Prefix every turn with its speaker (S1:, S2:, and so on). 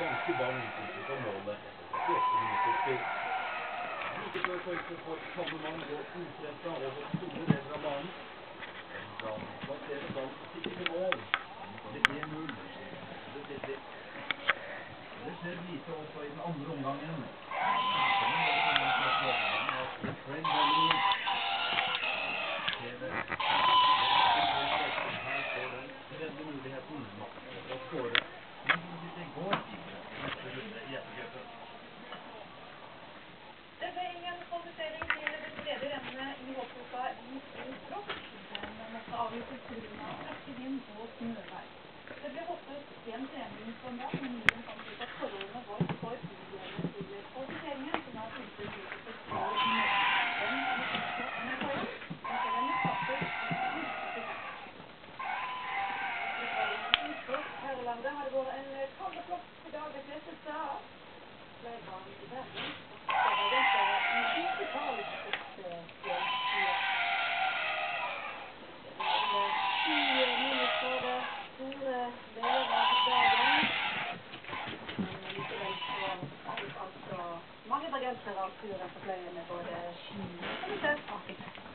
S1: banker ballen ut av målet etter 48 minutter spill. Like før pause får samme mann gå utretta over store deler av banen. England plasserer ballen sikkert til mål. Det er 1-0. Det sitter. Det skjer lite også i den andre omgangen. Her får den tredje muligheten å skåre. Men det går ikke.
S2: Det ble ingen kvalifisering til det tredje rennet i Håkåsa i Oslo. Den måtte avgjøres på grunn av kraftig vind og snøvær. Det ble hoppet en treningsrunde, men Nien fant ut at forholdene var for ugjørende til kvalifiseringen, som er uten utviklet for Norge. Den kan vi finne på NRK1, og så den starter i 1985. Herrelandet har det vært en kammerflott i dag ved fleste steder. Flerbanen i Bergen, og det var dette i digital fjellstyr. Det er 10 minusgrader, store deler av dagen. Men likevel så er det altså mange bergensere av turen på fløyen med både ski og